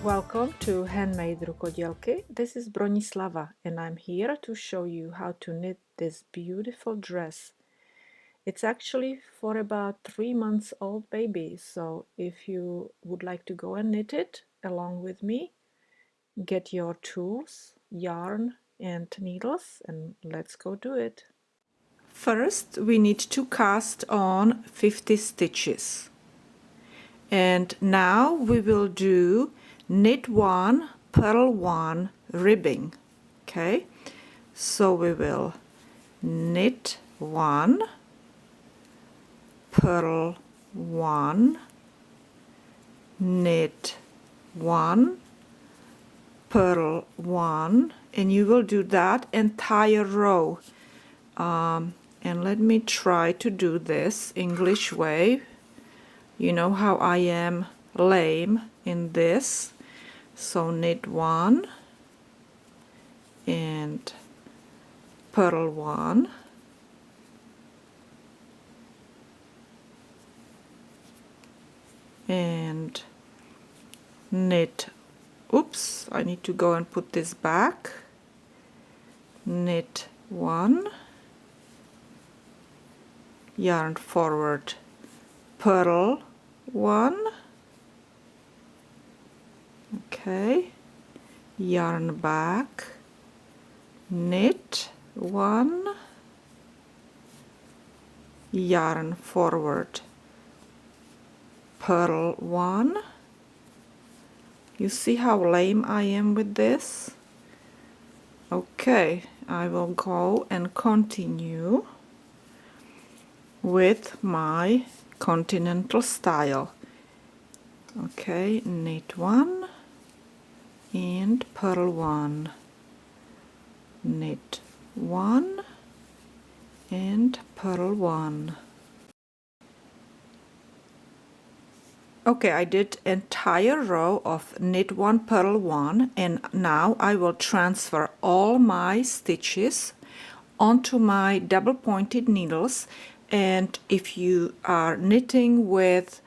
Welcome to HandMadeRukodelky. This is Bronislava and I'm here to show you how to knit this beautiful dress. It's actually for about 3 months old baby, so if you would like to go and knit it along with me, get your tools, yarn and needles, and let's go do it. First we need to cast on 50 stitches. And now we will do knit 1, purl 1, ribbing. Okay, so we will knit 1, purl 1, knit 1, purl 1, and you will do that entire row. And let me try to do this English way. You know how I am lame in this. So knit 1 and purl 1, and knit, oops, I need to go and put this back, knit 1, yarn forward, purl 1, okay, yarn back, knit 1, yarn forward, purl 1. You see how lame I am with this? Okay, I will go and continue with my continental style. Okay, knit 1 and purl 1, knit 1 and purl 1. Okay, I did entire row of knit 1, purl 1, and now I will transfer all my stitches onto my double pointed needles. And if you are knitting with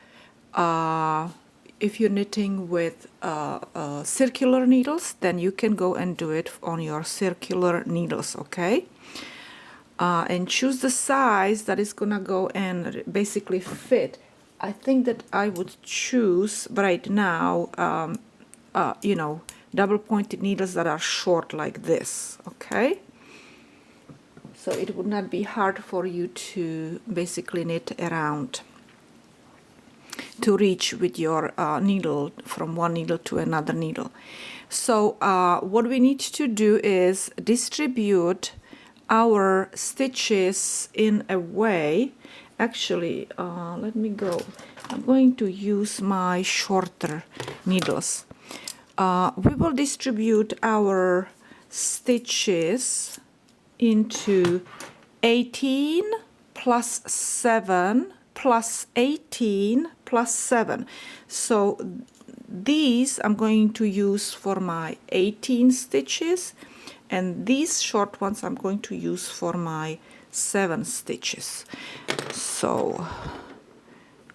circular needles, then you can go and do it on your circular needles, okay? And choose the size that is gonna go and basically fit. I think that I would choose right now, you know, double pointed needles that are short like this, okay? So it would not be hard for you to basically knit around, to reach with your needle from one needle to another needle. So what we need to do is distribute our stitches in a way. Actually, let me go. I'm going to use my shorter needles. We will distribute our stitches into 18 plus 7 plus 18 plus 7. So these I'm going to use for my 18 stitches, and these short ones I'm going to use for my 7 stitches. So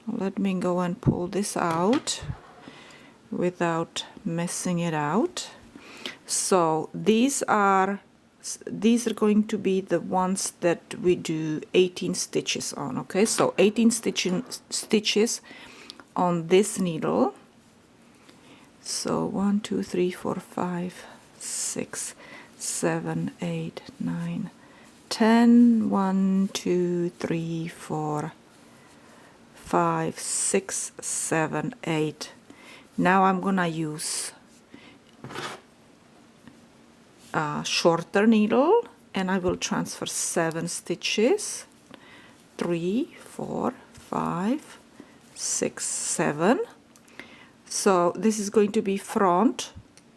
let me go and pull this out without messing it out. So these are going to be the ones that we do 18 stitches on, okay? So 18 stitches on this needle. So 1, 2, 3, 4, 5, 6, 7, 8, 9, 10, 1, 2, 3, 4, 5, 6, 7, 8. Now I'm gonna use a shorter needle, and I will transfer 7 stitches. 3, 4, 5, 6, 7. So this is going to be front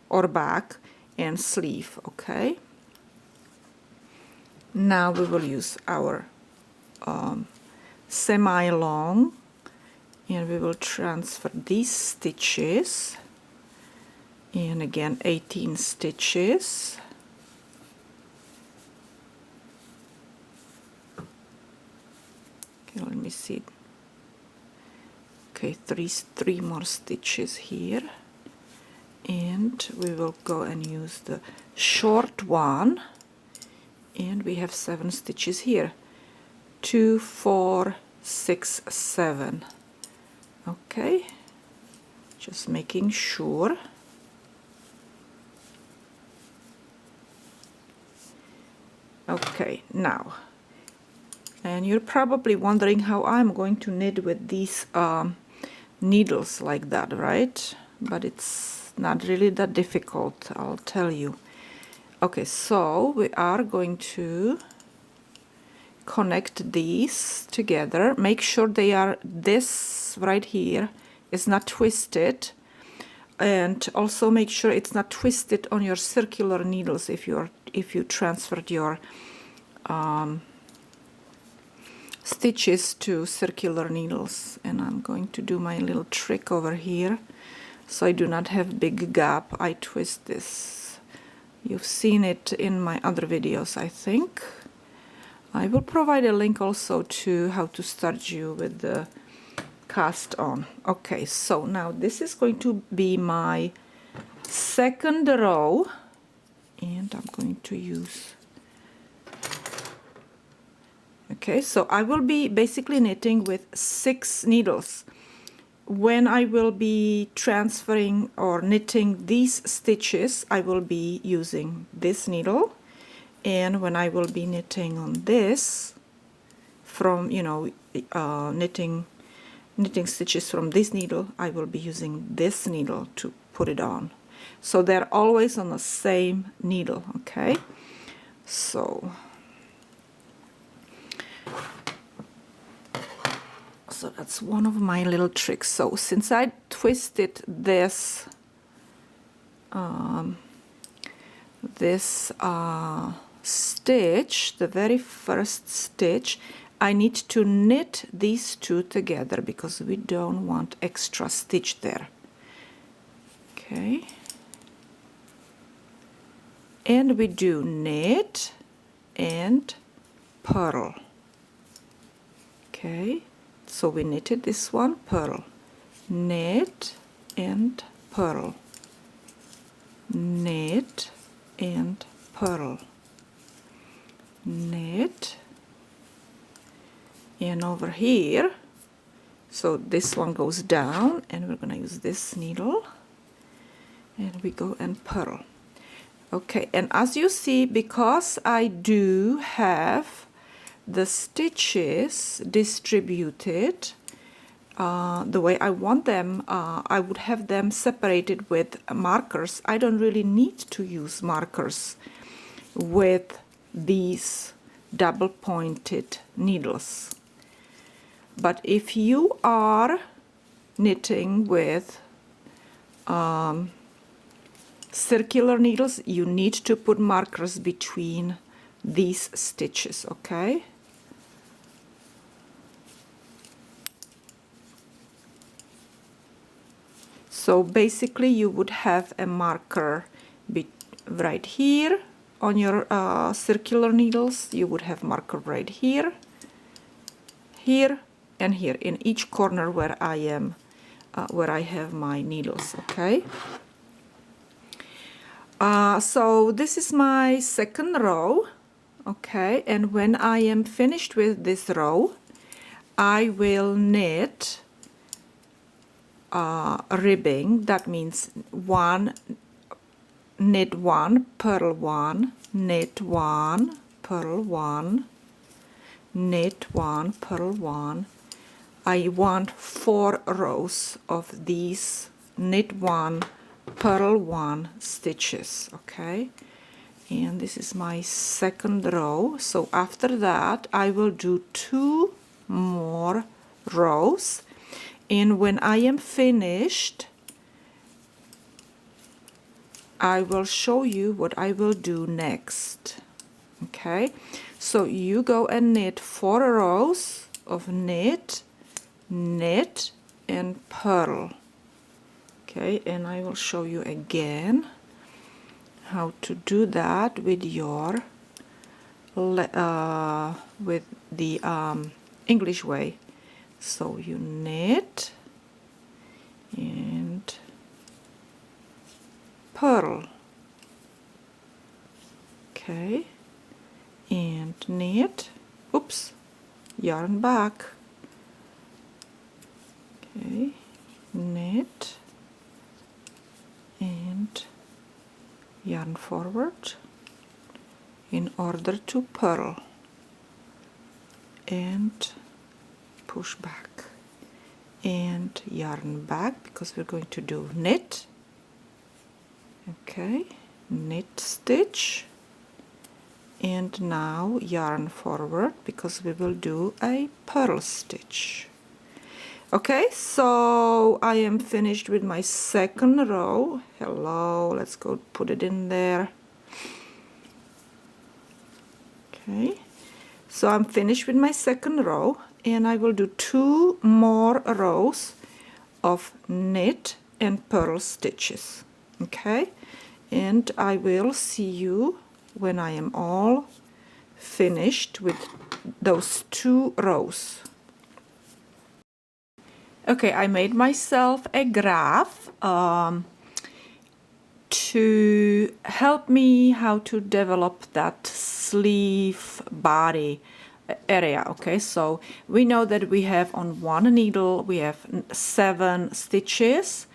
or back and sleeve, okay? Now we will use our semi-long, and we will transfer these stitches, and again 18 stitches. Okay, let me see. Okay, three more stitches here, and we will go and use the short one, and we have 7 stitches here. 2, 4, 6, 7. Okay, just making sure. Okay, now, and you're probably wondering how I'm going to knit with these needles like that, right? But it's not really that difficult, I'll tell you. Okay, so we are going to connect these together. Make sure they are, this right here is not twisted, and also make sure it's not twisted on your circular needles if you transferred your stitches to circular needles. And I'm going to do my little trick over here so I do not have big gap. I twist this. You've seen it in my other videos, I think. I will provide a link also to how to start you with the cast on. Okay, so now this is going to be my second row, and I'm going to use, okay, so I will be basically knitting with 6 needles. When I will be transferring or knitting these stitches, I will be using this needle, and when I will be knitting on this from, you know, knitting stitches from this needle, I will be using this needle to put it on. So they're always on the same needle, okay? So that's one of my little tricks. So since I twisted this stitch, the very first stitch, I need to knit these two together because we don't want extra stitch there. Okay, and we do knit and purl. Okay, so we knitted this one, purl, knit and purl, knit and purl, knit, and over here, so this one goes down, and we're going to use this needle, and we go and purl. Okay, and as you see, because I do have the stitches distributed the way I want them, I would have them separated with markers. I don't really need to use markers with these double pointed needles. But if you are knitting with circular needles, you need to put markers between these stitches, okay? So basically you would have a marker right here on your circular needles. You would have marker right here, here, and here in each corner where I am, where I have my needles, okay? So this is my second row, okay, and when I am finished with this row, I will knit ribbing. That means one, knit one, purl one, knit one, purl one, knit one, purl one. I want 4 rows of these knit one, purl one stitches, okay? And this is my second row. So after that I will do 2 more rows, and when I am finished I will show you what I will do next, okay? So you go and knit 4 rows of knit, knit, and purl, okay? And I will show you again how to do that with your with the English way. So you knit and purl. Okay, and knit, oops, yarn back. Okay, knit and yarn forward in order to purl, and push back and yarn back because we're going to do knit. Okay, knit stitch, and now yarn forward because we will do a purl stitch. Okay, so I am finished with my second row. Hello, let's go put it in there. Okay, so I'm finished with my second row, and I will do 2 more rows of knit and purl stitches. Okay, and I will see you when I am all finished with those 2 rows. Okay, I made myself a graph to help me how to develop that sleeve body area. Okay, so we know that we have on one needle we have 7 stitches,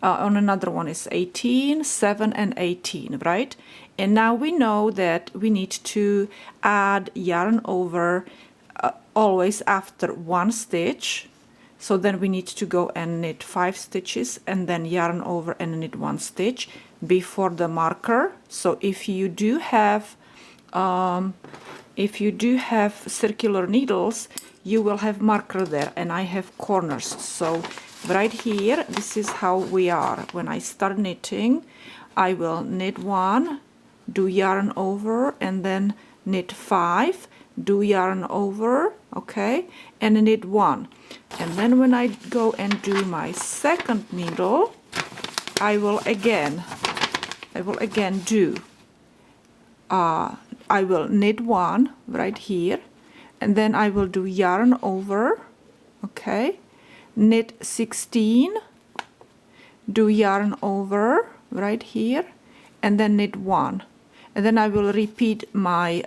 on another one is 18, 7 and 18, right? And now we know that we need to add yarn over always after 1 stitch. So then we need to go and knit 5 stitches and then yarn over and knit 1 stitch before the marker. So if you do have circular needles, you will have marker there, and I have corners. So right here, this is how we are. When I start knitting, I will knit 1, do yarn over, and then knit 5, do yarn over, okay, and knit 1. And then when I go and do my second needle, I will again do I will knit 1 right here, and then I will do yarn over, okay, knit 16, do yarn over right here, and then knit 1. And then I will repeat my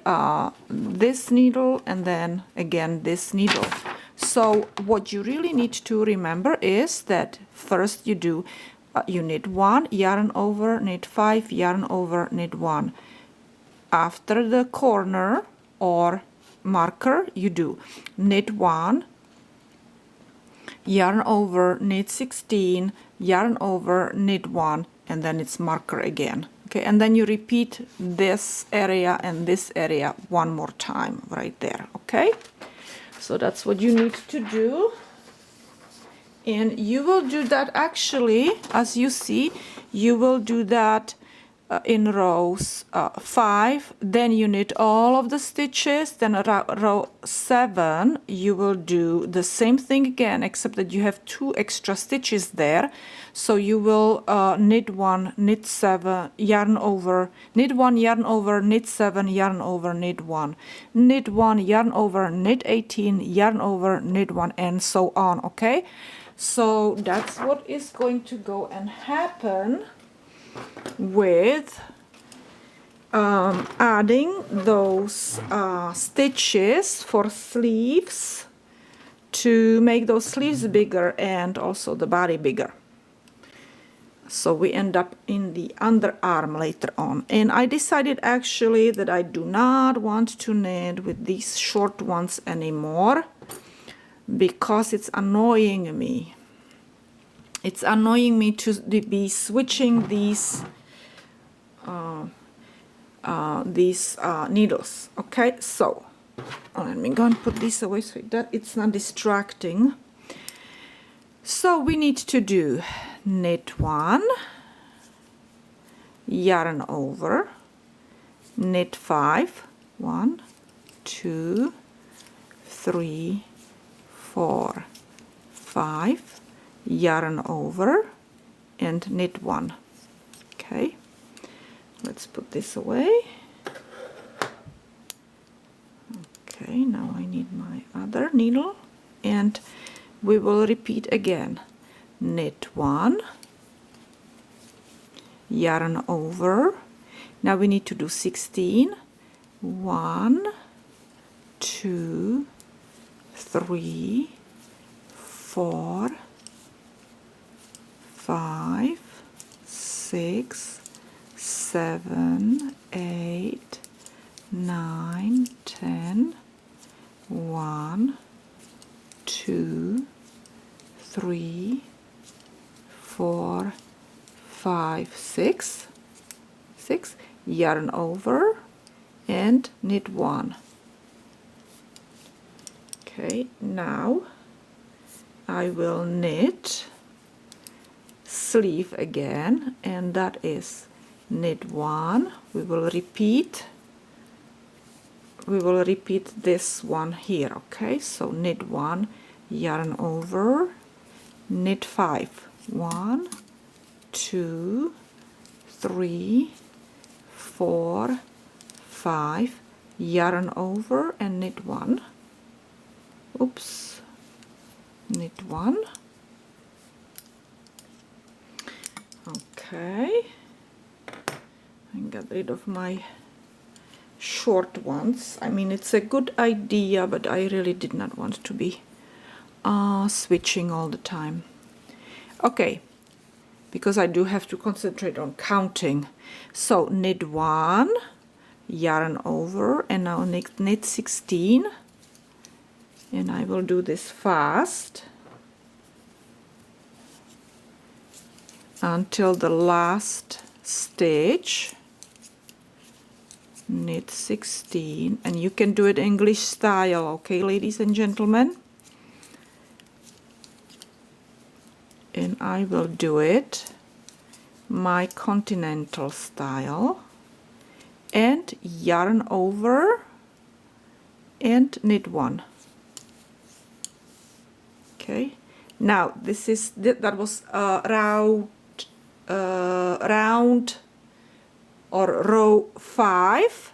this needle and then again this needle. So what you really need to remember is that first you do you knit 1, yarn over, knit 5, yarn over, knit 1. After the corner or marker, you do knit 1, yarn over, knit 16, yarn over, knit 1, and then it's marker again. Okay, and then you repeat this area and this area 1 more time right there. Okay, so that's what you need to do, and you will do that actually, as you see, you will do that in rows 5, then you knit all of the stitches, then row 7 you will do the same thing again, except that you have 2 extra stitches there. So you will knit 1, knit 7, yarn over, knit 1, yarn over, knit 7, yarn over, knit 1, knit 1, yarn over, knit 18, yarn over, knit 1, and so on. Okay, so that's what is going to go and happen with adding those stitches for sleeves to make those sleeves bigger and also the body bigger. So we end up in the underarm later on. And I decided actually that I do not want to knit with these short ones anymore because it's annoying me. It's annoying me to be switching these needles. Okay, so let me go and put this away so that it's not distracting. So we need to do knit 1, yarn over, knit 5, 1, 2, 3, 4, 5, yarn over and knit 1. Okay, let's put this away. Okay, now I need my other needle, and we will repeat again. Knit 1, yarn over. Now we need to do 16. 1, 2, 3, 4, 5, 6, 7, 8, 9, 10. 1, 2, 3, 4, 5, 6. Yarn over and knit 1. Okay, now I will knit sleeve again, and that is knit 1. We will repeat this one here. Okay, so knit 1, yarn over, knit 5. 1, 2, 3, 4, 5, yarn over and knit 1. Oops, knit 1. Okay, I got rid of my short ones. I mean, it's a good idea, but I really did not want to be switching all the time. Okay, because I do have to concentrate on counting. So knit 1, yarn over, and now knit 16, and I will do this fast until the last stitch. Knit 16, and you can do it English style, okay, ladies and gentlemen. And I will do it my continental style, and yarn over and knit 1. Okay, now this is that was round or row 5,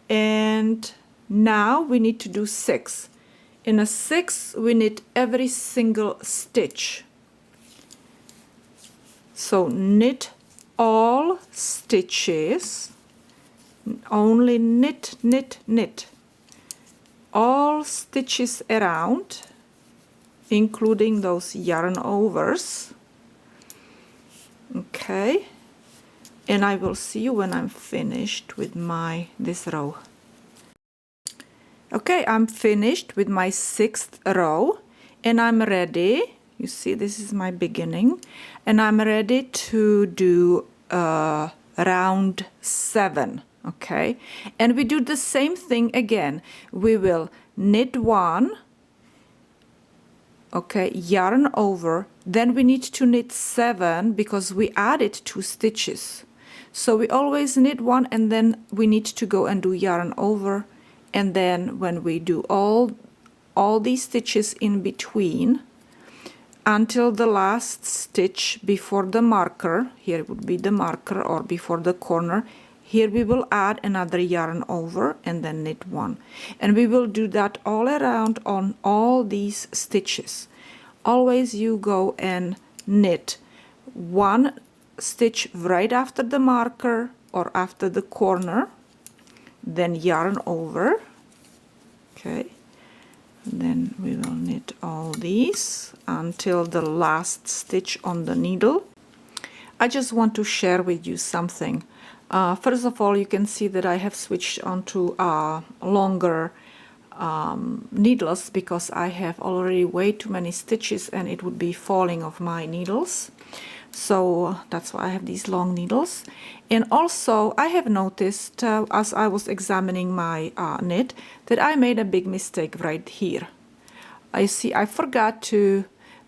and now we need to do 6. In a 6 we knit every single stitch. So knit all stitches, only knit, knit, knit all stitches around, including those yarn overs. Okay, and I will see you when I'm finished with this row. Okay, I'm finished with my 6th row, and I'm ready. You see, this is my beginning, and I'm ready to do round 7. Okay, and we do the same thing again. We will knit 1, okay, yarn over, then we need to knit 7 because we added 2 stitches. So we always knit 1, and then we need to go and do yarn over, and then when we do all these stitches in between until the last stitch before the marker, here would be the marker, or before the corner, here we will add another yarn over and then knit 1, and we will do that all around on all these stitches. Always you go and knit 1 stitch right after the marker or after the corner, then yarn over. Okay, and then we will knit all these until the last stitch on the needle. I just want to share with you something. First of all, you can see that I have switched onto longer needles because I have already way too many stitches and it would be falling off my needles. So that's why I have these long needles. And also I have noticed as I was examining my knit that I made a big mistake right here. I see I forgot to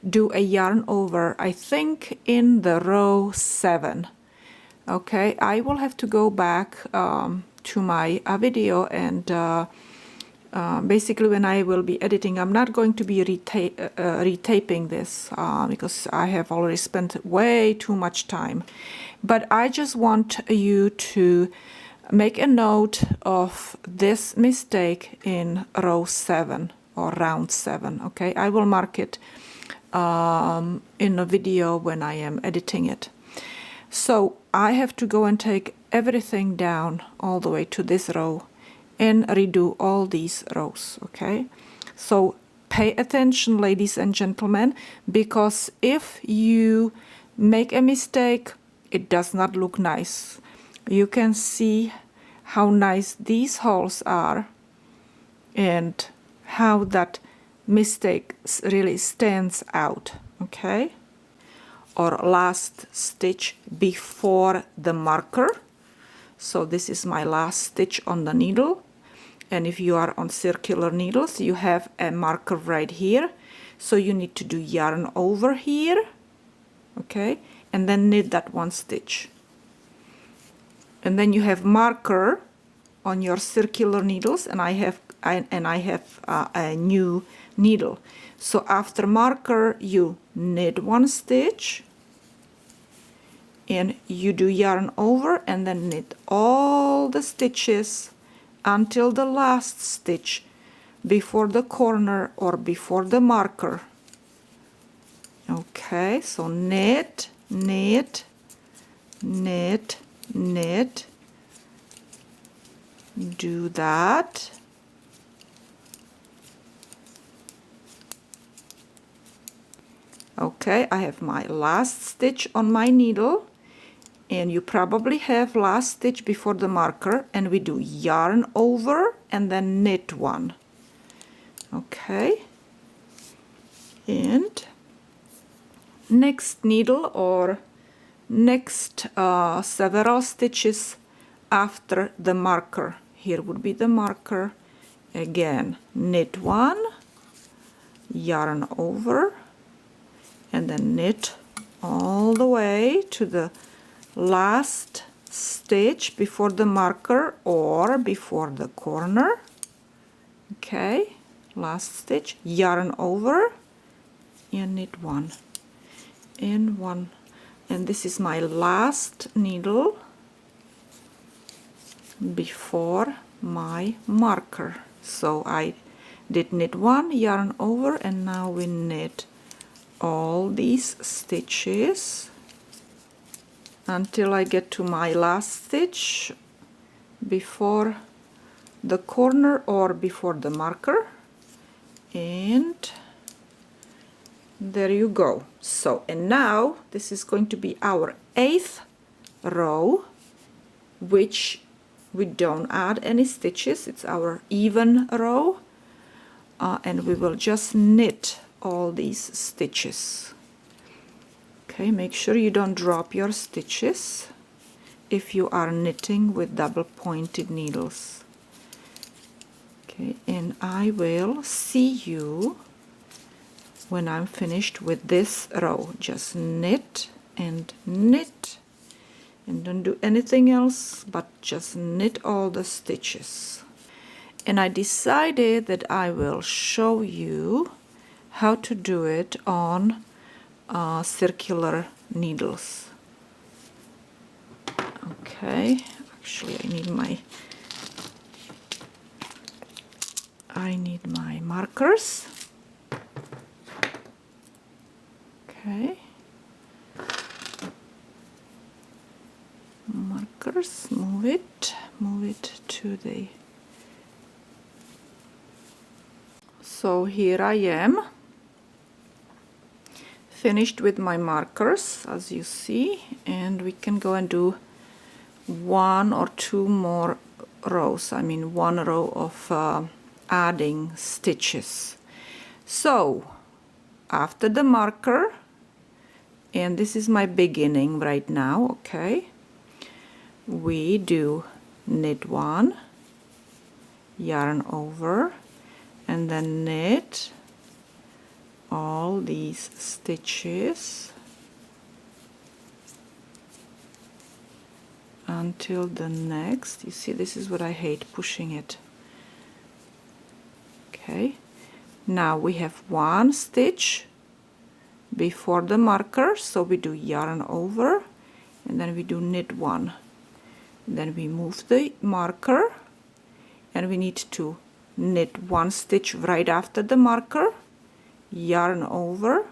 do a yarn over, I think in the row 7. Okay, I will have to go back to my video, and basically when I will be editing, I'm not going to be retaping this because I have already spent way too much time. But I just want you to make a note of this mistake in row 7 or round 7. Okay, I will mark it in a video when I am editing it. So I have to go and take everything down all the way to this row and redo all these rows, okay? So pay attention, ladies and gentlemen, because if you make a mistake, it does not look nice. You can see how nice these holes are and how that mistake really stands out, okay? Or last stitch before the marker. So this is my last stitch on the needle, and if you are on circular needles, you have a marker right here, so you need to do yarn over here, okay, and then knit that one stitch, and then you have marker on your circular needles, and I have a new needle. So after marker, you knit one stitch and you do yarn over and then knit all the stitches until the last stitch before the corner or before the marker. Okay, so knit, knit, knit, knit, do that. Okay, I have my last stitch on my needle, and you probably have last stitch before the marker, and we do yarn over and then knit one. Okay, and next needle or next several stitches after the marker, here would be the marker, again knit one, yarn over, and then knit all the way to the last stitch before the marker or before the corner. Okay, last stitch, yarn over and knit one and one, and this is my last needle before my marker. So I did knit one, yarn over, and now we knit all these stitches until I get to my last stitch before the corner or before the marker, and there you go. So, and now this is going to be our 8th row, which we don't add any stitches. It's our even row, and we will just knit all these stitches. Okay, make sure you don't drop your stitches if you are knitting with double pointed needles. Okay, and I will see you when I'm finished with this row. Just knit and knit, and don't do anything else but just knit all the stitches. And I decided that I will show you how to do it on circular needles. Okay, actually I need my markers. Okay, markers, move it to the, so here I am finished with my markers, as you see, and we can go and do one or two more rows, I mean one row of adding stitches. So after the marker, and this is my beginning right now, okay, we do knit one, yarn over, and then knit all these stitches until the next. You see, this is what I hate, pushing it. Okay, now we have one stitch before the marker, so we do yarn over and then we do knit one, then we move the marker and we need to knit one stitch right after the marker, yarn over,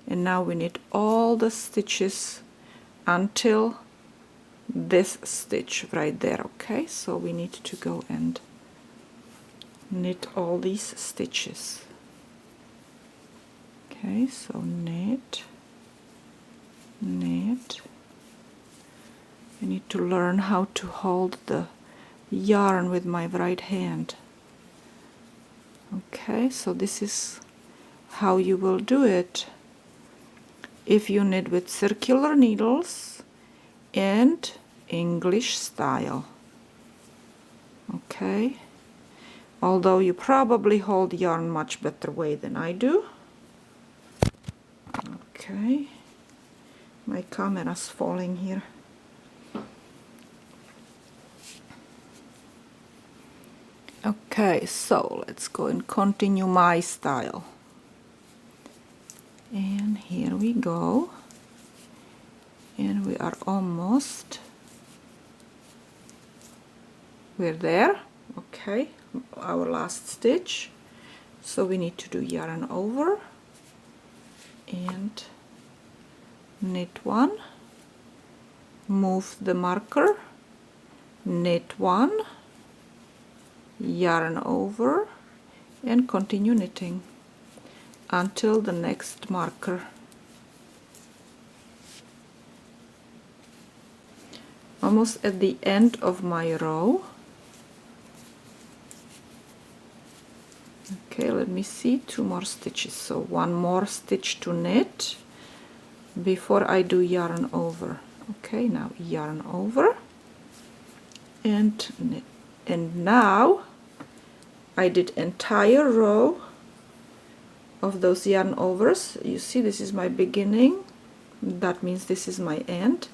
and now we knit all the stitches until this stitch right there. Okay, so we need to go and knit all these stitches. Okay, so knit, knit. I need to learn how to hold the yarn with my right hand. Okay, so this is how you will do it if you knit with circular needles and English style. Okay, although you probably hold yarn much better way than I do. Okay, my camera's falling here. Okay, so let's go and continue my style. And here we go. And we are almost, we're there. Okay, our last stitch. So we need to do yarn over and knit one, move the marker, knit one, yarn over, and continue knitting until the next marker. Almost at the end of my row. Okay, let me see, 2 more stitches, so 1 more stitch to knit before I do yarn over. Okay, now yarn over and knit. And now I did entire row of those yarn overs. You see, this is my beginning, that means this is my end,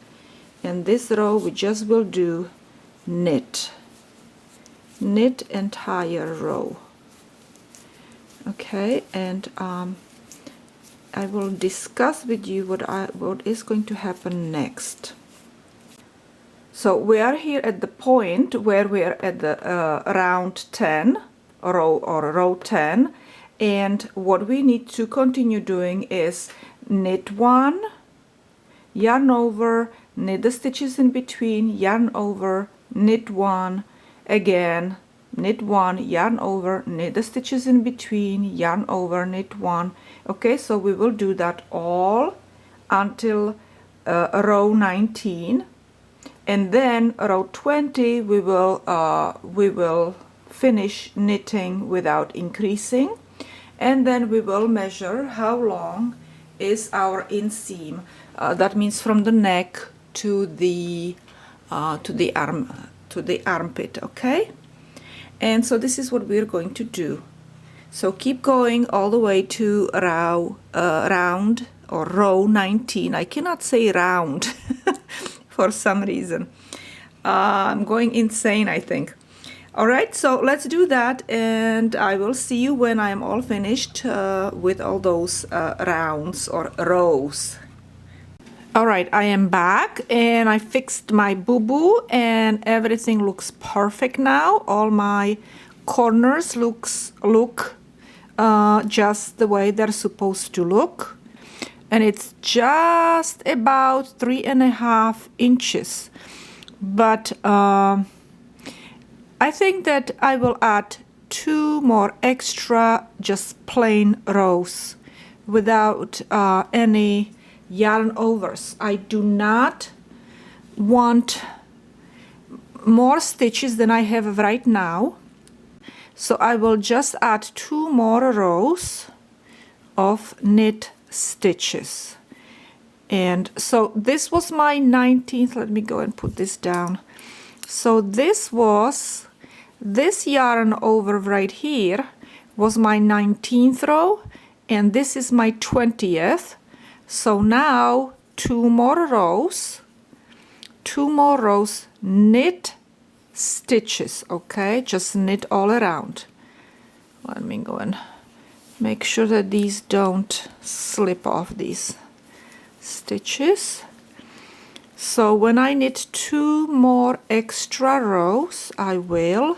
and this row we just will do knit, knit entire row. Okay, and I will discuss with you what is going to happen next. So we are here at the point where we are at the round 10 row 10, and what we need to continue doing is knit one, yarn over, knit the stitches in between, yarn over, knit one, again knit one, yarn over, knit the stitches in between, yarn over, knit one. Okay, so we will do that all until row 19, and then row 20 we will finish knitting without increasing, and then we will measure how long is our inseam. That means from the neck to the armpit. Okay, and so this is what we're going to do. So keep going all the way to round or row 19. I cannot say round for some reason. I'm going insane, I think. All right, so let's do that, and I will see you when I'm all finished with all those rounds or rows. All right, I am back, and I fixed my boo-boo, and everything looks perfect now. All my corners look just the way they're supposed to look, and it's just about 3.5 inches. But I think that I will add 2 more extra just plain rows without any yarn overs. I do not want more stitches than I have right now, so I will just add 2 more rows of knit stitches. And so this was my 19th. Let me go and put this down. So this yarn over right here was my 19th row, and this is my 20th. So now 2 more rows knit stitches. Okay, just knit all around. Let me go and make sure that these don't slip off, these stitches. So when I knit 2 more extra rows, I will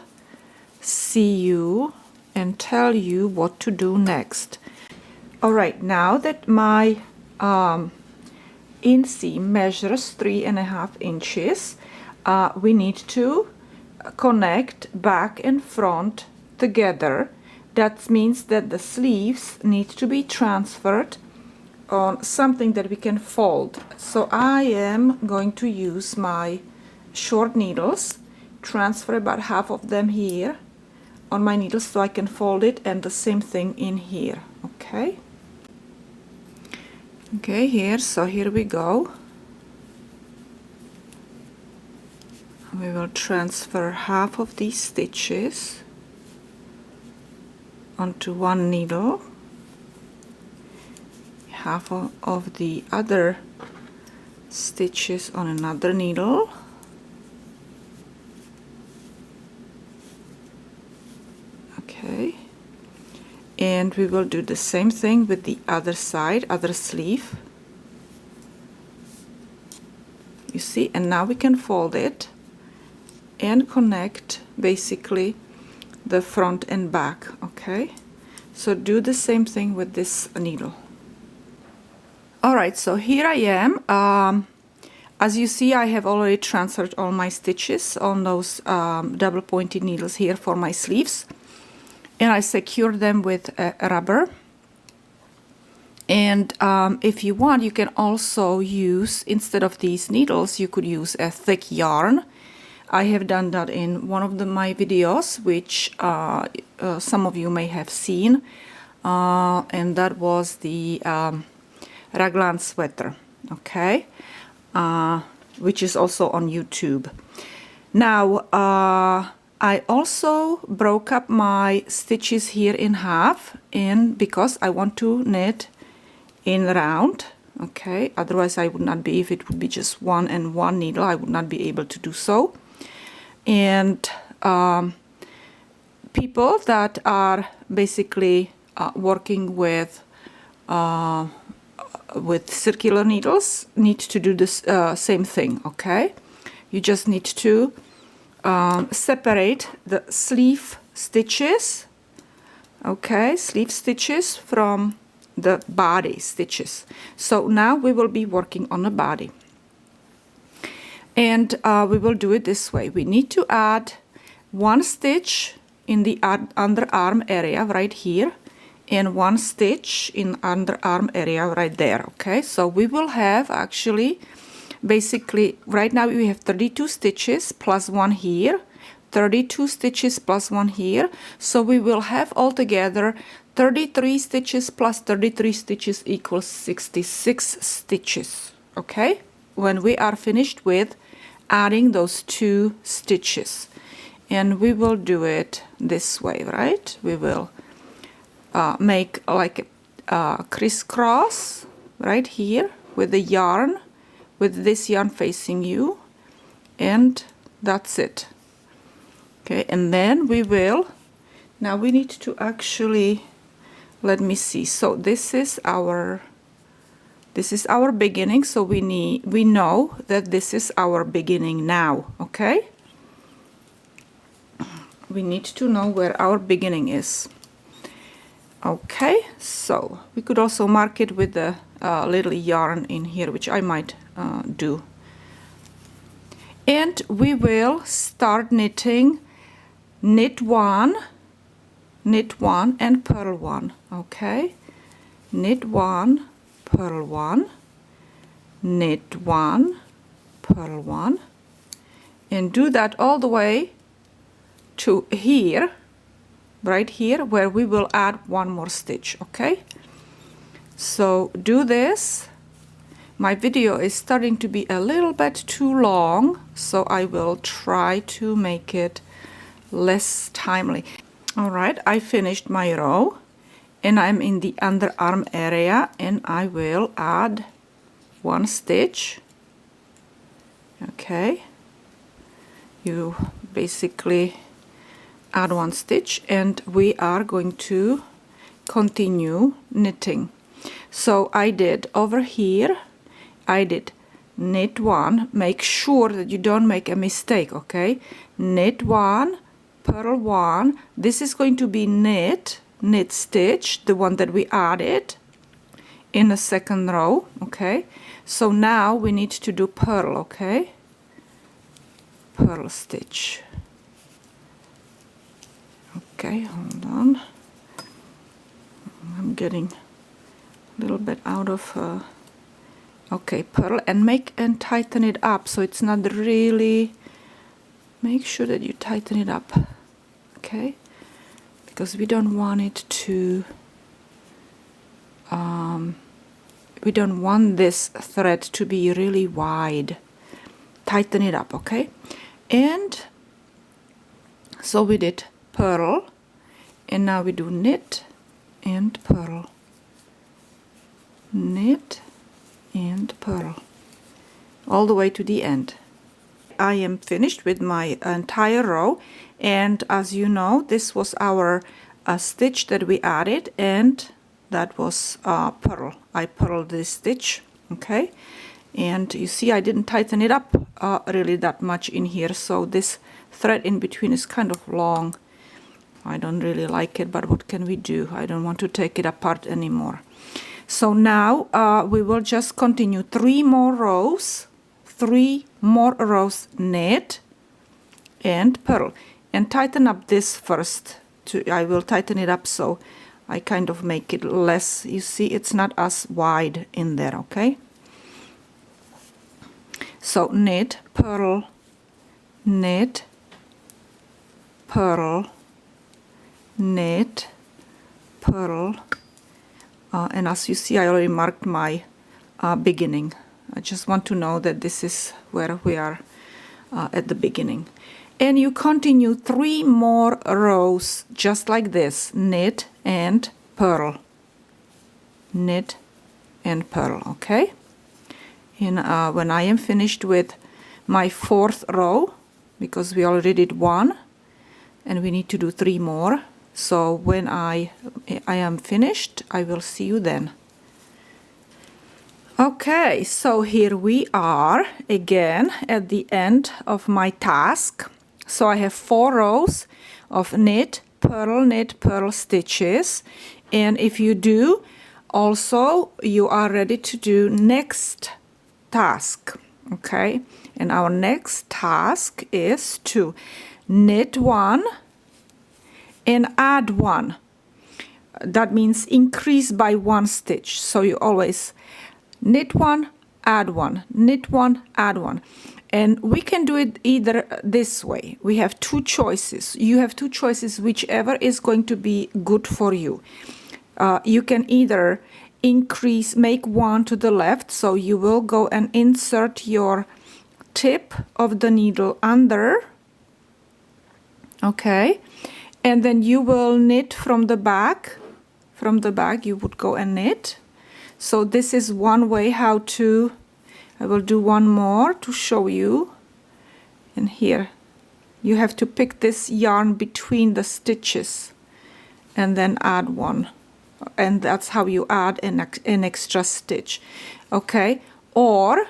see you and tell you what to do next. All right, now that my inseam measures 3.5 inches, we need to connect back and front together. That means that the sleeves need to be transferred on something that we can fold. So I am going to use my short needles, transfer about half of them here on my needles so I can fold it, and the same thing in here. Okay, here, so here we go. We will transfer half of these stitches onto one needle, half of the other stitches on another needle, okay, and we will do the same thing with the other side, other sleeve, you see, and now we can fold it and connect basically the front and back. Okay, so do the same thing with this needle. Alright, so here I am. As you see, I have already transferred all my stitches on those double pointed needles here for my sleeves, and I secured them with rubber. And if you want, you can also use, instead of these needles, you could use a thick yarn. I have done that in one of my videos, which some of you may have seen, and that was the raglan sweater, okay, which is also on YouTube. Now, I also broke up my stitches here in half, and because I want to knit in round, okay, otherwise I would not be, if it would be just one and one needle, I would not be able to do so. And people that are basically working with circular needles need to do this same thing. Okay, you just need to separate the sleeve stitches, okay, sleeve stitches from the body stitches. So now we will be working on the body. And we will do it this way. We need to add one stitch in the underarm area right here, and one stitch in underarm area right there. Okay, so we will have actually, basically, right now we have 32 stitches plus one here, 32 stitches plus one here. So we will have altogether 33 stitches plus 33 stitches equals 66 stitches. Okay, when we are finished with adding those two stitches, and we will do it this way, right? We will make like a crisscross right here with the yarn, with this yarn facing you, and that's it. Okay, and then we will, now we need to actually, let me see, so this is our beginning, so we know that this is our beginning now. Okay, we need to know where our beginning is. Okay, so we could also mark it with a little yarn in here, which I might do, and we will start knitting knit one and purl one. Okay, knit one, purl one, knit one, purl one, and do that all the way to here, right here, where we will add one more stitch. Okay, so do this. My video is starting to be a little bit too long, so I will try to make it less timely. All right, I finished my row, and I'm in the underarm area, and I will add one stitch. Okay, you basically add one stitch, and we are going to continue knitting. So I did over here, I did knit one. Make sure that you don't make a mistake. Okay, knit one, purl one. This is going to be knit stitch, the one that we added in the second row. Okay, so now we need to do purl. Okay, purl stitch. Okay, hold on. I'm getting a little bit out of okay, purl, and make and tighten it up so it's not really, make sure that you tighten it up, okay, because we don't want it to we don't want this thread to be really wide. Tighten it up, okay. And so we did purl, and now we do knit and purl, knit and purl, all the way to the end. I am finished with my entire row, and as you know, this was our stitch that we added, and that was purl. I purled this stitch, okay, and you see I didn't tighten it up really that much in here, so this thread in between is kind of long. I don't really like it, but what can we do? I don't want to take it apart anymore. So now we will just continue 3 more rows, 3 more rows knit and purl, and tighten up this first. I will tighten it up so I kind of make it less, you see it's not as wide in there, okay. So knit, purl, knit, purl, knit, purl, and as you see I already marked my beginning. I just want to know that this is where we are at the beginning. And you continue 3 more rows just like this, knit and purl, knit and purl, okay. And when I am finished with my 4th row, because we already did 1 and we need to do 3 more, so when I am finished, I will see you then. Okay, so here we are again at the end of my task. So I have 4 rows of knit, purl stitches, and if you do, also you are ready to do next task, okay. And our next task is to knit 1 and add 1. That means increase by 1 stitch. So you always knit 1, add 1, knit 1, add 1. And we can do it either this way. We have 2 choices. You have 2 choices, whichever is going to be good for you. You can either increase, make 1 to the left, so you will go and insert your tip of the needle under, okay, and then you will knit from the back. From the back you would go and knit. So this is one way how to, I will do one more to show you. And here you have to pick this yarn between the stitches and then add 1, and that's how you add an extra stitch, okay. Or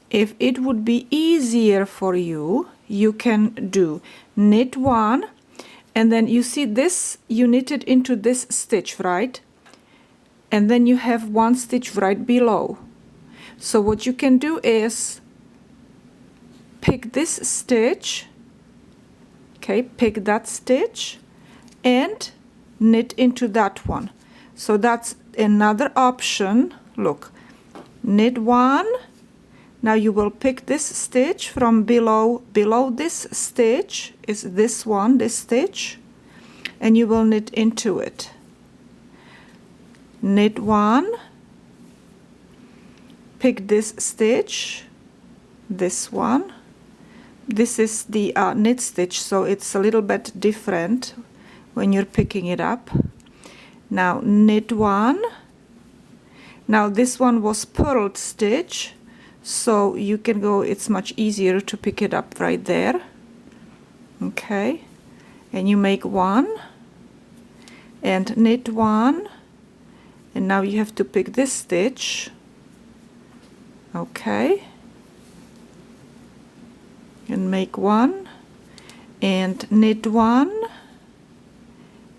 if it would be easier for you, you can do knit 1, and then you see this, you knit it into this stitch, right, and then you have 1 stitch right below. So what you can do is pick this stitch, okay, pick that stitch and knit into that one. So that's another option. Look, knit 1, now you will pick this stitch from below this stitch is this one, this stitch, and you will knit into it. Knit 1, pick this stitch, this one, this is the knit stitch, so it's a little bit different when you're picking it up. Now knit 1, now this one was purled stitch, so you can go, it's much easier to pick it up right there, okay, and you make 1 and knit 1, and now you have to pick this stitch, okay, and make 1 and knit 1,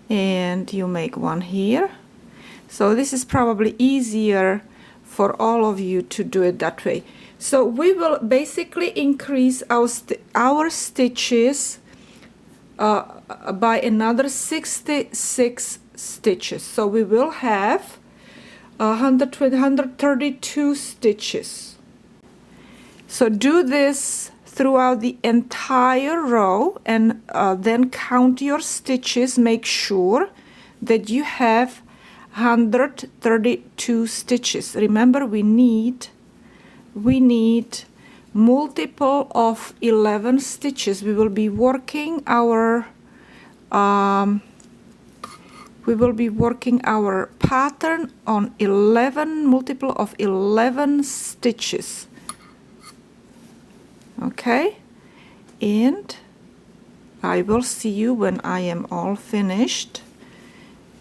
and you make 1 here. So this is probably easier for all of you to do it that way. So we will basically increase our stitches by another 66 stitches. So we will have 132 stitches. So do this throughout the entire row, and then count your stitches. Make sure that you have 132 stitches. Remember, we need multiple of 11 stitches. We will be working our pattern on 11 multiple of 11 stitches. Okay, and I will see you when I am all finished,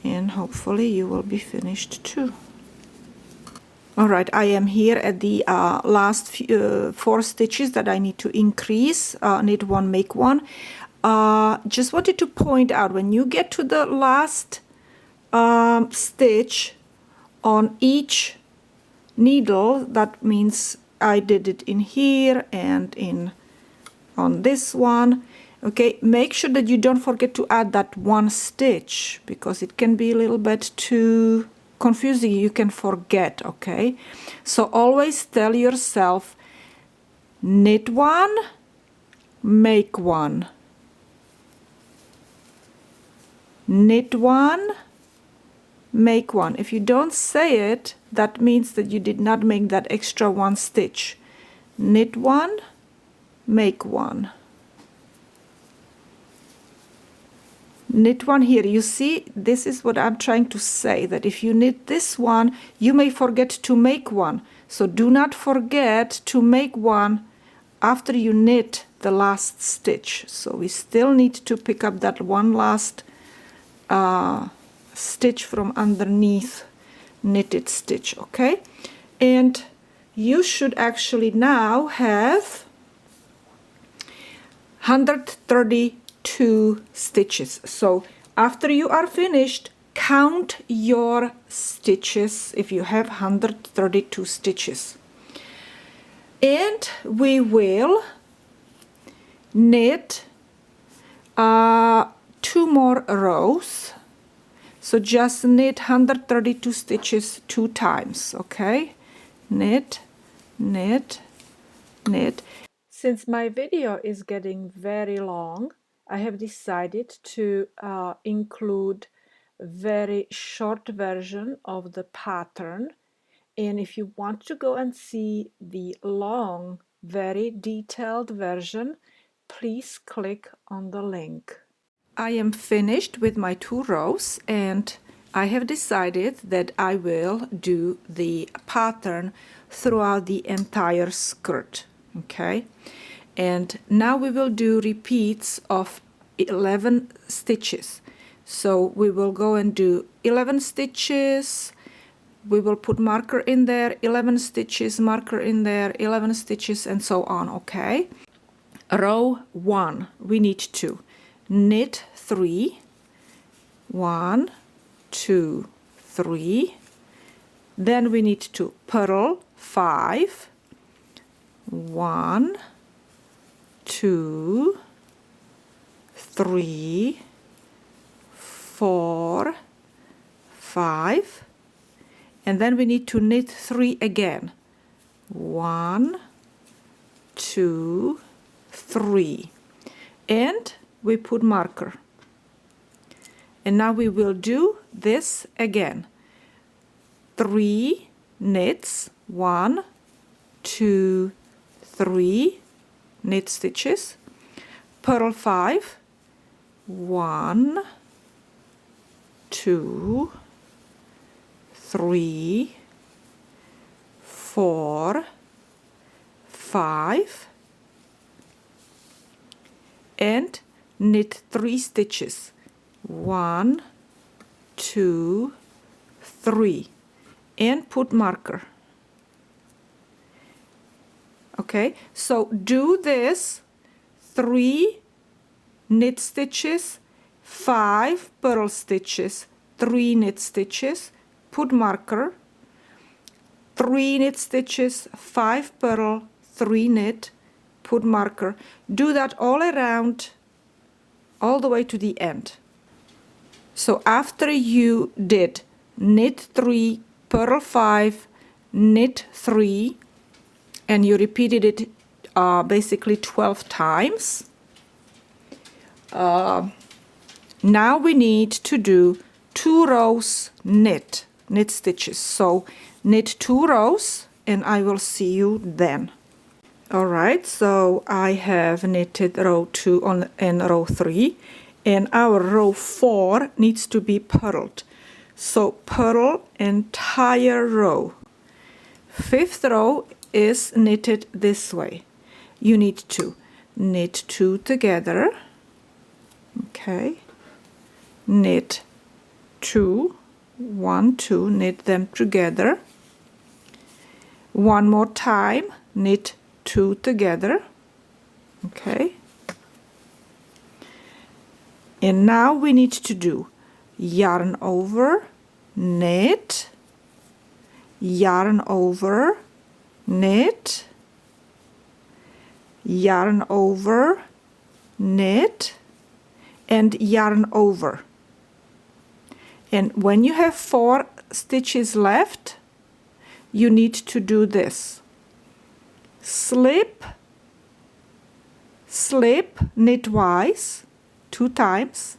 and hopefully you will be finished too. All right, I am here at the last 4 stitches that I need to increase. Knit one, make one. Just wanted to point out, when you get to the last stitch on each needle, that means I did it in here and on this one. Okay, make sure that you don't forget to add that one stitch, because it can be a little bit too confusing. You can forget. Okay, so always tell yourself, knit one, make one, knit one, make one. If you don't say it, that means that you did not make that extra one stitch. Knit one, make one. Knit one here. You see, this is what I'm trying to say, that if you knit this one, you may forget to make one. So do not forget to make one after you knit the last stitch. So we still need to pick up that one last stitch from underneath knitted stitch. Okay, and you should actually now have 132 stitches. So after you are finished, count your stitches if you have 132 stitches, and we will knit 2 more rows. So just knit 132 stitches 2 times. Okay, knit, knit, knit. Since my video is getting very long, I have decided to include a very short version of the pattern. And if you want to go and see the long, very detailed version, please click on the link. I am finished with my 2 rows, and I have decided that I will do the pattern throughout the entire skirt. Okay, and now we will do repeats of 11 stitches. So we will go and do 11 stitches, we will put marker in there, 11 stitches, marker in there, 11 stitches, and so on. Okay, row 1, we need to knit 3, 1, 2, 3, then we need to purl 5, 1, 2, 3, 4, 5, and then we need to knit 3 again. 1, 2, 3, and we put marker. And now we will do this again. 3 knits, 1, 2, 3 knit stitches, purl 5, 1, 2, 3, 4, 5, and knit 3 stitches. 1, 2, 3, and put marker. Okay, so do this 3 knit stitches, 5 purl stitches, 3 knit stitches, put marker, 3 knit stitches, 5 purl, 3 knit, put marker. Do that all around, all the way to the end. So after you did knit 3, purl 5, knit 3, and you repeated it basically 12 times, now we need to do 2 rows knit stitches. So knit 2 rows and I will see you then. Alright, so I have knitted row 2 and row 3, and our row 4 needs to be purled. So purl entire row. 5th row is knitted this way. You need to knit 2 together, okay, knit 2, 1, 2, knit them together, one more time, knit 2 together, okay, and now we need to do yarn over, knit, yarn over, knit, yarn over, knit, and yarn over. And when you have 4 stitches left, you need to do this: slip, slip, knitwise 2 times,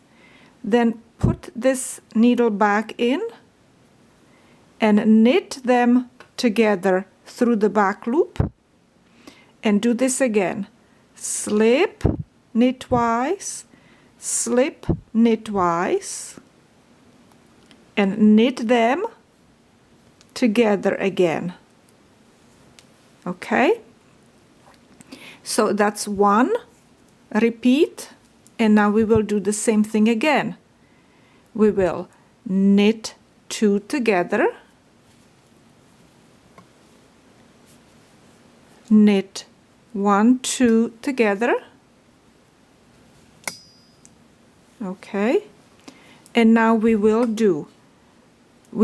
then put this needle back in and knit them together through the back loop, and do this again: slip, knitwise, slip, knitwise, and knit them together again. Okay, so that's 1 repeat, and now we will do the same thing again. We will knit 2 together, knit 1, 2 together, okay, and now we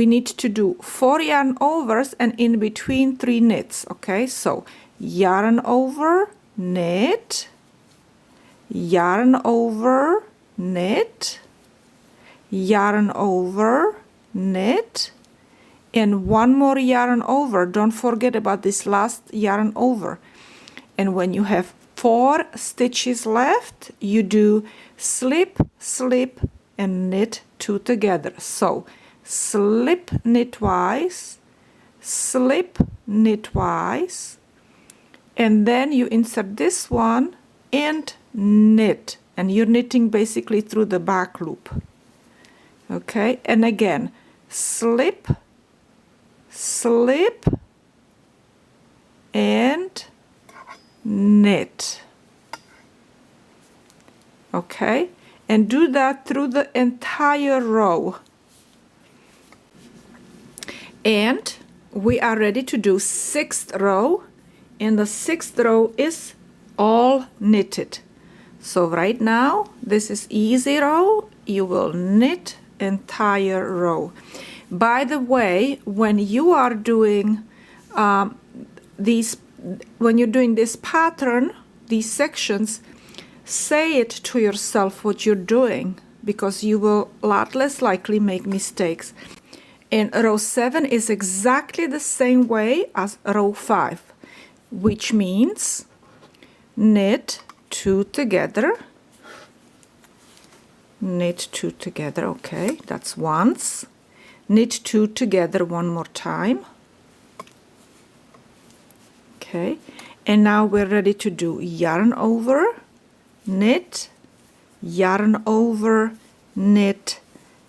need to do 4 yarn overs and in between 3 knits. Okay, so yarn over, knit, yarn over, knit, yarn over, knit, and 1 more yarn over. Don't forget about this last yarn over. And when you have 4 stitches left, you do slip, slip, and knit 2 together. So slip, knitwise, slip, knitwise, and then you insert this one and knit, and you're knitting basically through the back loop. Okay, and again, slip, slip, and knit. Okay, and do that through the entire row. And we are ready to do 6th row, and the 6th row is all knitted. So right now this is easy row. You will knit entire row. By the way, when you are doing when you're doing this pattern, these sections, say it to yourself what you're doing, because you will a lot less likely make mistakes. And row 7 is exactly the same way as row 5, which means knit 2 together, knit 2 together, okay, that's once, knit 2 together 1 more time, okay, and now we're ready to do yarn over, knit, yarn over, knit,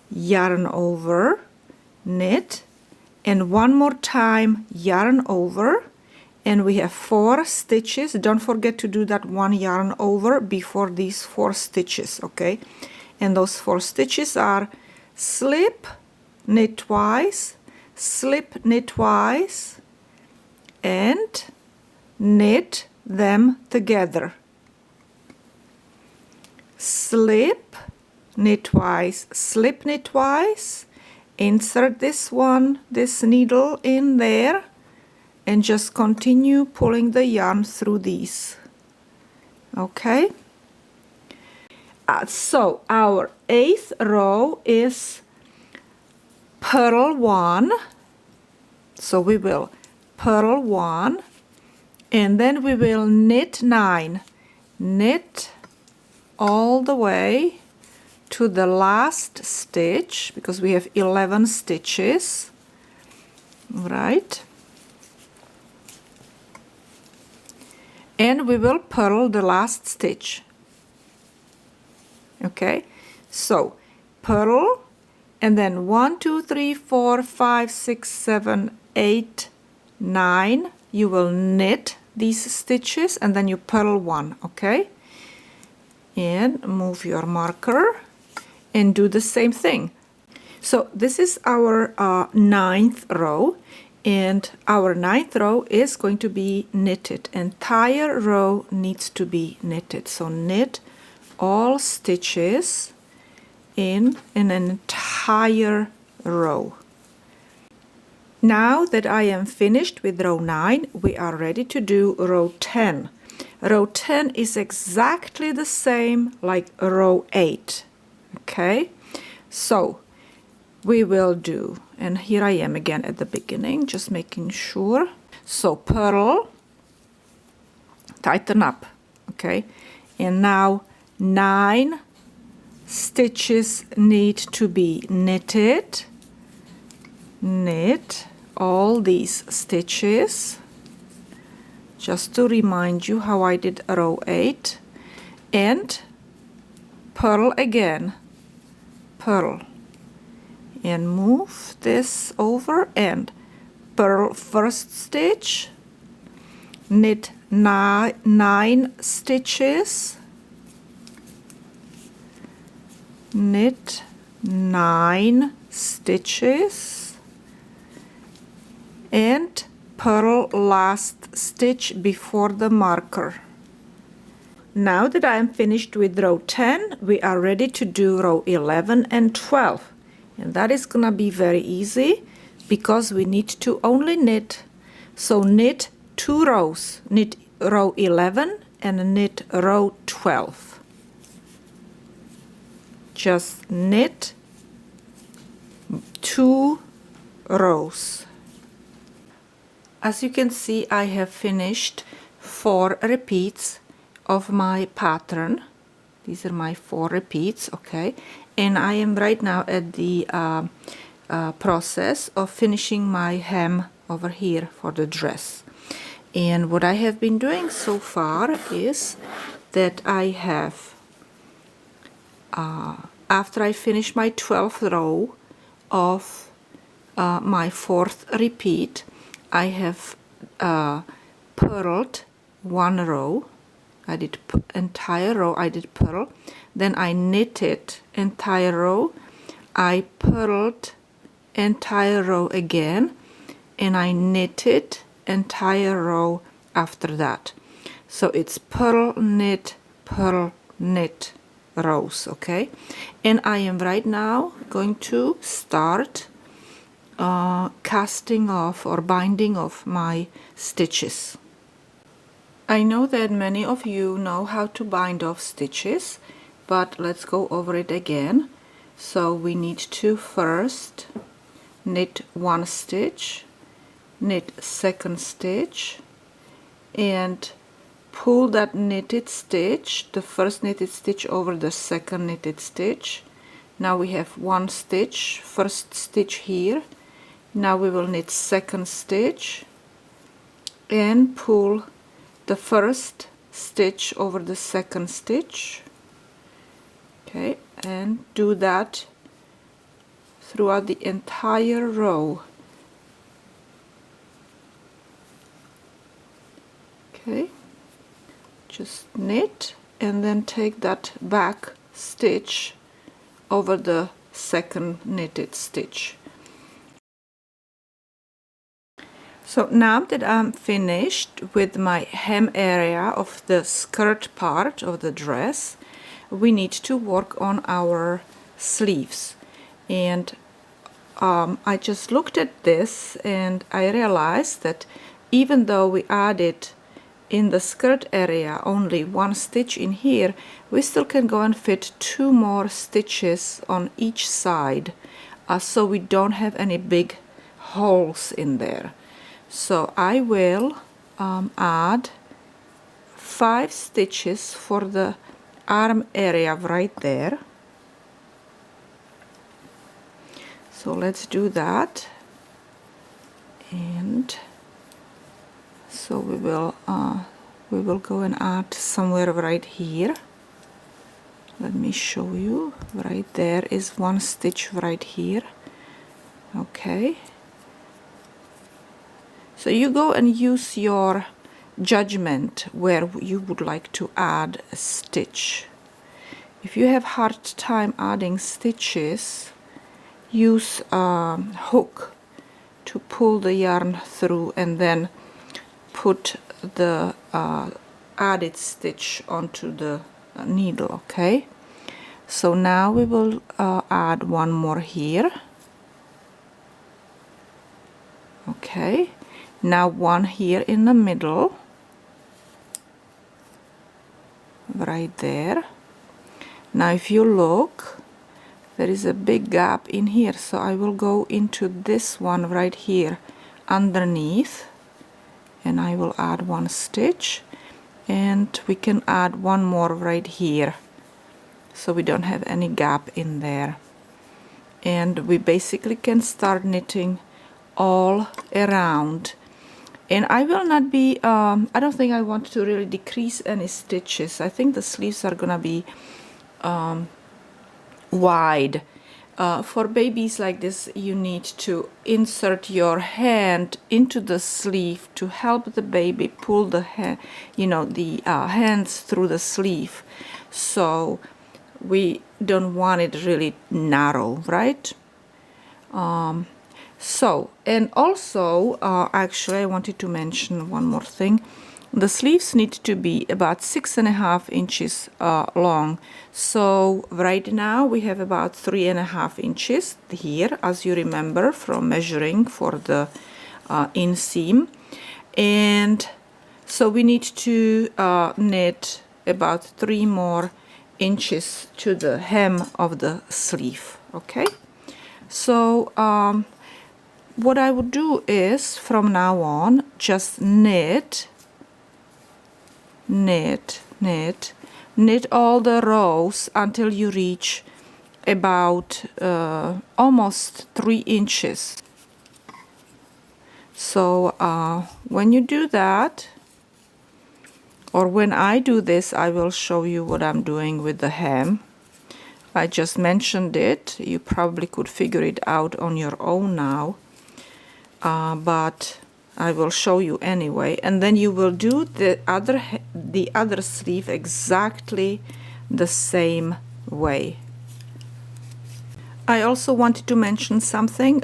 yarn over, knit, and 1 more time yarn over, and we have 4 stitches. Don't forget to do that 1 yarn over before these 4 stitches, okay, and those 4 stitches are slip, knit twice, slip, knit twice, and knit them together. Slip, knit twice, slip, knit twice, insert this needle in there, and just continue pulling the yarn through these. Okay, so our 8th row is purl 1, so we will purl 1, and then we will knit 9, knit all the way to the last stitch, because we have 11 stitches, right? And we will purl the last stitch. Okay, so purl, and then 1 2 3 4 5 6 7 8 9, you will knit these stitches, and then you purl 1. Okay, and move your marker and do the same thing. So this is our 9th row, and our 9th row is going to be knitted. Entire row needs to be knitted, so knit all stitches in an entire row. Now that I am finished with row 9, we are ready to do row 10. Row 10 is exactly the same like row 8. Okay, so we will do, and here I am again at the beginning, just making sure. So purl, tighten up, okay, and now 9 stitches need to be knitted. Knit all these stitches, just to remind you how I did row 8, and purl again, purl, and move this over and purl first stitch, knit 9 stitches, knit 9 stitches, and purl last stitch before the marker. Now that I am finished with row 10, we are ready to do row 11 and 12. And that is gonna be very easy because we need to only knit. So knit 2 rows, knit row 11 and knit row 12. Just knit 2 rows. As you can see, I have finished 4 repeats of my pattern. These are my 4 repeats, okay, and I am right now at the process of finishing my hem over here for the dress. And what I have been doing so far is that I have after I finish my 12th row of my 4th repeat, I have purled 1 row. I did entire row, I did purl, then I knitted entire row, I purled entire row again, and I knitted entire row after that. So it's purl, knit, rows, okay? And I am right now going to start casting off or binding off my stitches. I know that many of you know how to bind off stitches, but let's go over it again. So we need to first knit 1 stitch, knit 2nd stitch, and pull that knitted stitch, the first knitted stitch, over the 2nd knitted stitch. Now we have 1 stitch, 1st stitch here. Now we will knit 2nd stitch and pull the 1st stitch over the 2nd stitch, okay, and do that throughout the entire row. Okay, just knit and then take that back stitch over the 2nd knitted stitch. So now that I'm finished with my hem area of the skirt part of the dress, we need to work on our sleeves. And I just looked at this and I realized that even though we added in the skirt area only 1 stitch in here, we still can go and fit 2 more stitches on each side, so we don't have any big holes in there. So I will add 5 stitches for the arm area right there. So let's do that, and so we will go and add somewhere right here. Let me show you. Right there is 1 stitch right here. Okay, so you go and use your judgment where you would like to add a stitch. If you have hard time adding stitches, use a hook to pull the yarn through and then put the added stitch onto the needle. Okay, so now we will add 1 more here. Okay, now 1 here in the middle, right there. Now if you look, there is a big gap in here, so I will go into this one right here underneath, and I will add 1 stitch, and we can add 1 more right here so we don't have any gap in there, and we basically can start knitting all around. And I will not be I don't think I want to really decrease any stitches. I think the sleeves are gonna be wide. For babies like this, you need to insert your hand into the sleeve to help the baby pull the hands through the sleeve. So we don't want it really narrow, right? So, and also, actually, I wanted to mention one more thing. The sleeves need to be about 6.5 inches long. So right now we have about 3.5 inches here, as you remember from measuring for the inseam. And so we need to knit about 3 more inches to the hem of the sleeve. Okay, so what I would do is from now on just knit all the rows until you reach about almost 3 inches. So when you do that, or when I do this, I will show you what I'm doing with the hem. I just mentioned it. You probably could figure it out on your own now, but I will show you anyway. And then you will do the other sleeve exactly the same way. I also wanted to mention something.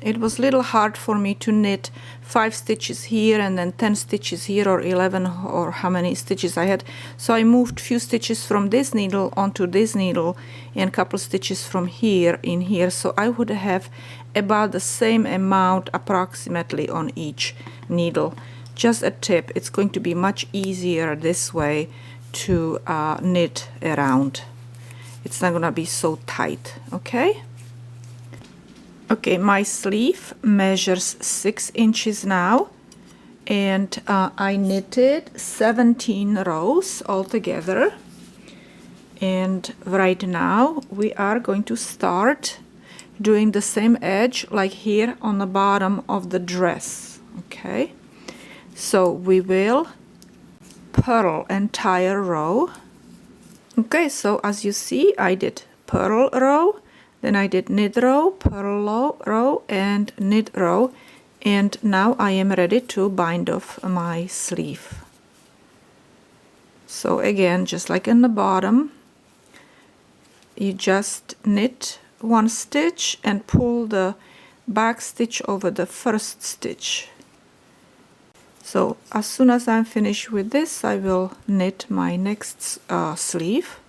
It was a little hard for me to knit 5 stitches here and then 10 stitches here, or 11, or how many stitches I had. So I moved few stitches from this needle onto this needle and a couple stitches from here in here. So I would have about the same amount approximately on each needle. Just a tip, it's going to be much easier this way to knit around. It's not gonna be so tight. Okay, my sleeve measures 6 inches now, and I knitted 17 rows altogether. And right now we are going to start doing the same edge like here on the bottom of the dress. Okay, so we will purl entire row. Okay, so as you see, I did purl row, then I did knit row, purl row, and knit row, and now I am ready to bind off my sleeve. So again, just like in the bottom, you just knit 1 stitch and pull the back stitch over the first stitch. So as soon as I'm finished with this, I will knit my next sleeve.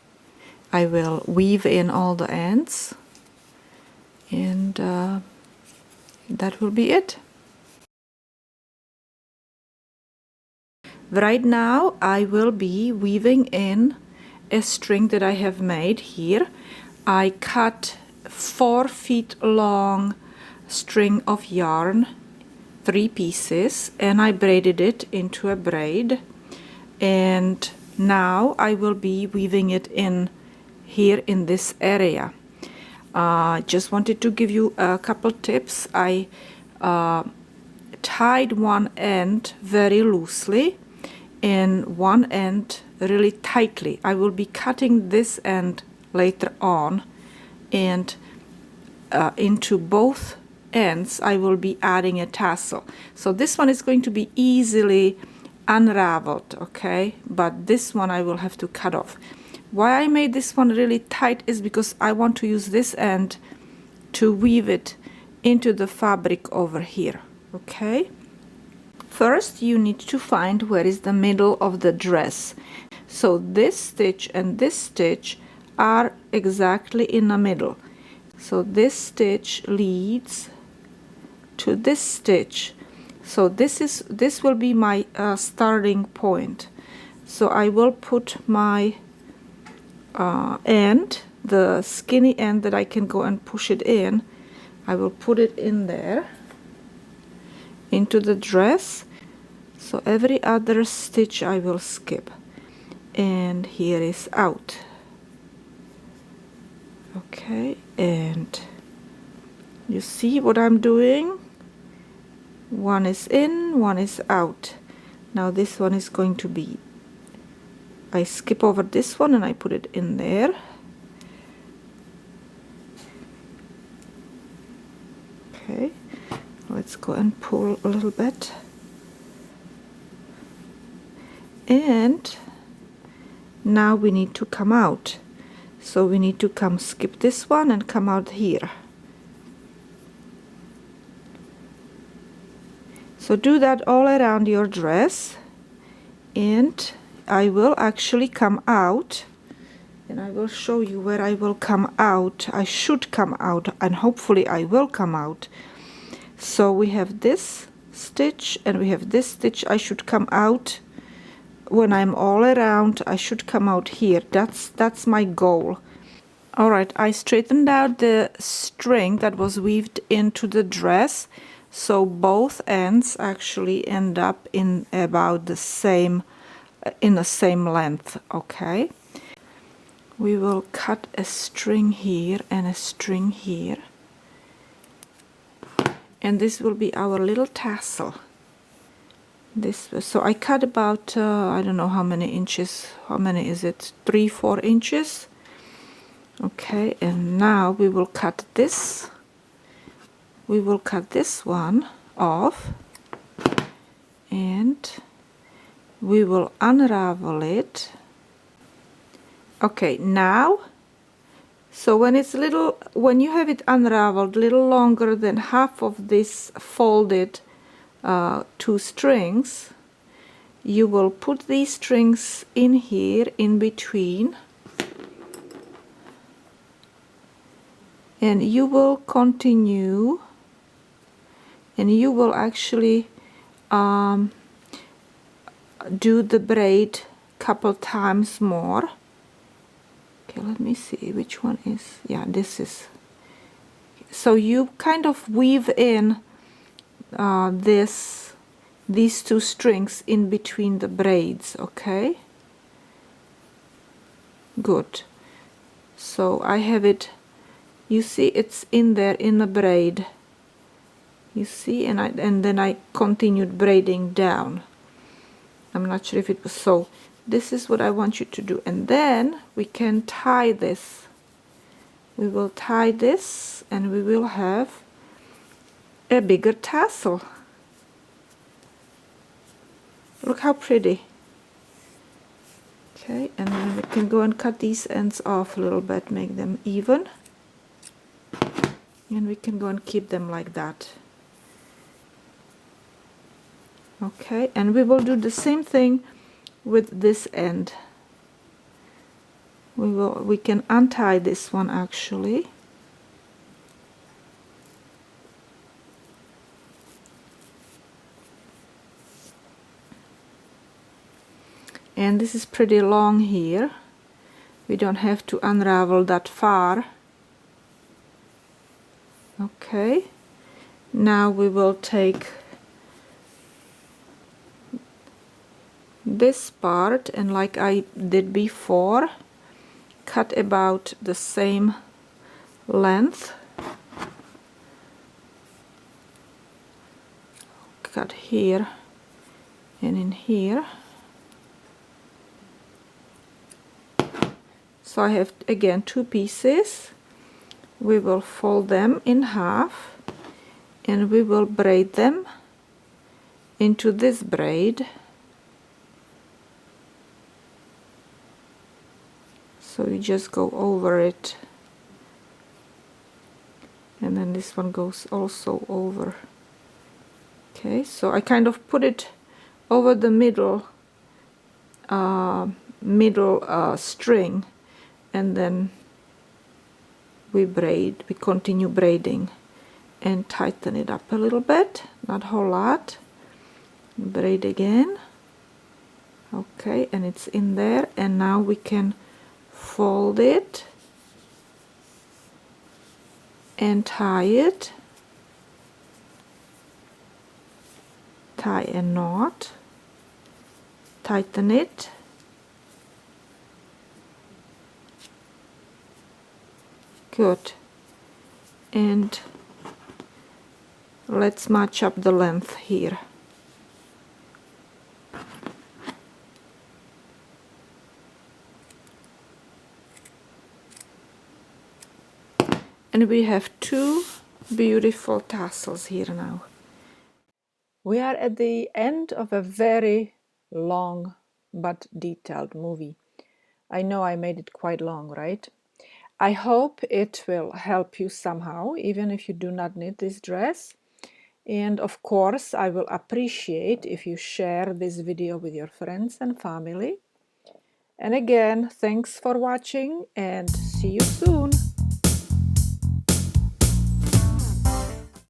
I will weave in all the ends, and that will be it. Right now I will be weaving in a string that I have made here. I cut 4 feet long string of yarn, 3 pieces, and I braided it into a braid. And now I will be weaving it in here in this area. Just wanted to give you a couple tips. I tied one end very loosely and one end really tightly. I will be cutting this end later on, and into both ends I will be adding a tassel. So this one is going to be easily unraveled, okay, but this one I will have to cut off. Why I made this one really tight is because I want to use this end to weave it into the fabric over here, okay. First you need to find where is the middle of the dress. So this stitch and this stitch are exactly in the middle. So this stitch leads to this stitch. So this will be my starting point. So I will put my end, the skinny end that I can go and push it in, I will put it in there into the dress. So every other stitch I will skip, and here is out. Okay, and you see what I'm doing? One is in, one is out. Now this one is going to be, I skip over this one and I put it in there. Okay, let's go and pull a little bit. And now we need to come out. So we need to come skip this one and come out here. So do that all around your dress, and I will actually come out, and I will show you where I will come out. I should come out, and hopefully I will come out. So we have this stitch and we have this stitch. I should come out when I'm all around. I should come out here. That's my goal. All right, I straightened out the string that was weaved into the dress, so both ends actually end up in about the same length. Okay, we will cut a string here and a string here, and this will be our little tassel. So I cut about I don't know how many inches. How many is it? 3-4 inches. Okay, and now we will cut this. We will cut this one off, and we will unravel it. Okay, now, so when you have it unraveled a little longer than half of this folded 2 strings, you will put these strings in here in between, and you will continue, and you will actually do the braid couple times more. Okay, let me see which one is, yeah, this is. So you kind of weave in these 2 strings in between the braids. Okay, good. So I have it, you see it's in there in the braid, you see, and then I continued braiding down. I'm not sure if it was so. This is what I want you to do, and then we can tie this. We will tie this, and we will have a bigger tassel. Look how pretty. Okay, and then we can go and cut these ends off a little bit, make them even, and we can go and keep them like that. Okay, and we will do the same thing with this end. We can untie this one actually. and this is pretty long here. We don't have to unravel that far. Okay, now we will take this part and, like I did before, cut about the same length. Cut here and in here. So I have again 2 pieces. We will fold them in half and we will braid them into this braid. So you just go over it, and then this one goes also over. Okay, so I kind of put it over the middle string, and then we continue braiding and tighten it up a little bit, not a whole lot. Braid again. Okay, and it's in there, and now we can fold it and tie it. Tie a knot, tighten it, good, and let's match up the length here. And we have 2 beautiful tassels here now. We are at the end of a very long but detailed movie. I know I made it quite long, right? I hope it will help you somehow, even if you do not need this dress. And of course, I will appreciate if you share this video with your friends and family. And again, thanks for watching and see you soon.